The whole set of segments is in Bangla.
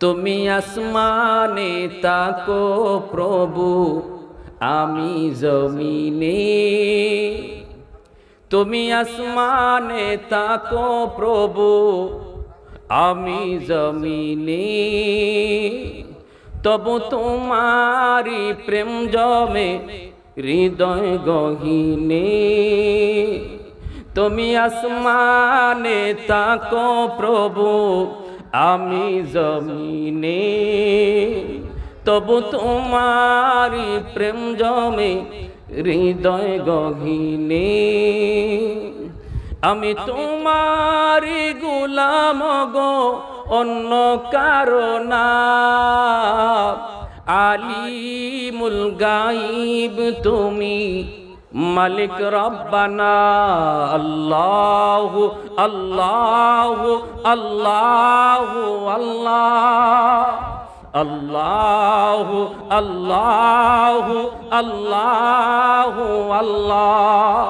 তুমি আসমানে তাকো প্রভু আমি জমিনে, তুমি আসমানে তাকো প্রভু আমি জমিনে, তবু তোমারি প্রেম জমে হৃদয় গহীনে। তুমি আসমানে তাকো প্রভু আমি জমিনে, তবু তোমারি প্রেম জমে হৃদয় গহীনে। আমি তোমারি গোলাম গো অন্য কারো না, আলিমুল গায়ব তুমি মালিক রব্বানা। আল্লাহু আল্লাহু আল্লাহু আল্লাহ, আল্লাহু আল্লাহু আল্লাহু আল্লাহ।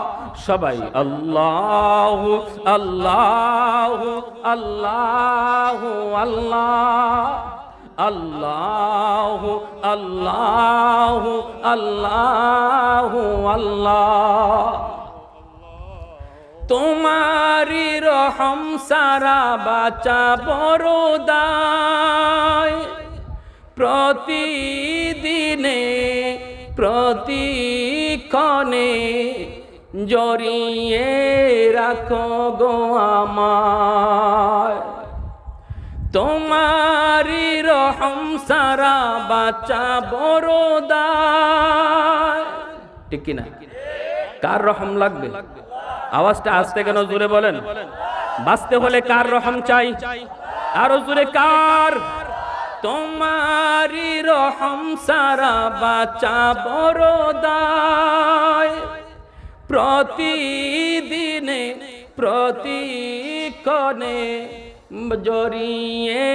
সবাই আল্লাহু আল্লাহু আল্লাহু আল্লাহ, আল্লাহু আল্লাহু আল্লাহু আল্লাহ। তোমারি রহম সারা বাঁচা বড় দায়, প্রতিদিনে প্রতিক্ষণে জড়িয়ে রাখো গো আমায়। তোমারি রহম সারা বাঁচা বড় দায়। ঠিক কিনা? কার রহম লাগবে? আওয়াজটা আস্তে কেন, জোরে বলেন। বাঁচতে হলে কার রহম চাই? আরো জোরে, কার? তোমারি রহম সারা বাঁচা বড় দায়, প্রতিদিনে প্রতিক্ষণে জড়িয়ে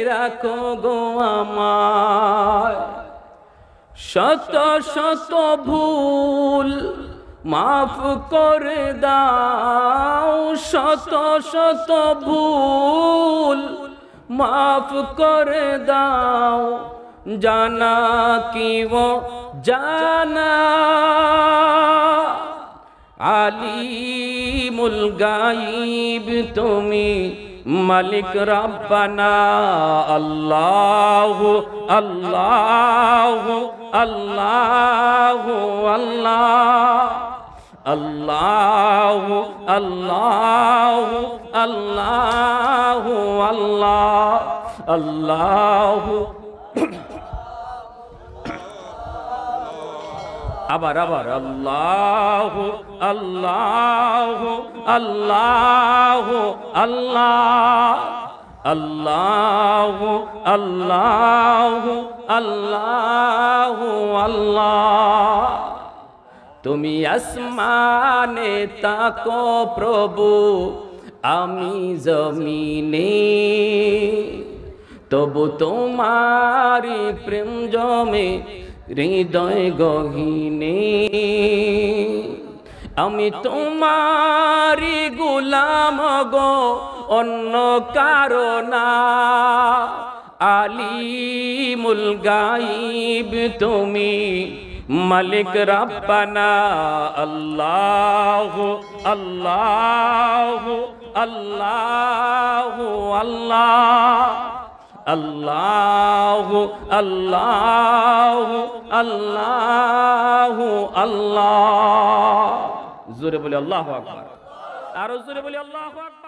রাখো গো আমায়। শত শত ভুল মাফ করে দাও, শত শত ভুল মাফ করে দাও, জানা কি ও জানা। আলিমুল গায়ব তুমি মালিক রব্বানা। আল্লাহু আল্লাহু আল্লাহু আল্লাহ, আল্লাহু আল্লাহু আল্লাহু আল্লাহ, আল্লাহু। আবার আবার আল্লাহু আল্লাহু আল্লাহু আল্লাহ, আল্লাহু আল্লাহু আল্লাহু আল্লাহ। তুমি আসমানে তাকো প্রভু আমি জমিনে, তবু তোমারি প্রেম জমে হৃদয় গহীনে। আমি তোমারি গোলাম গো অন্য কারো না, আলিমুল গায়ব তুমি মালিক রব্বানা। আল্লাহু আল্লাহু আল্লাহু আল্লাহ, আল্লাহু আল্লাহু আল্লাহু আল্লাহ। জোরে বলি আল্লাহু আকবার, আরো জোরে বলি আল্লাহু আকবার।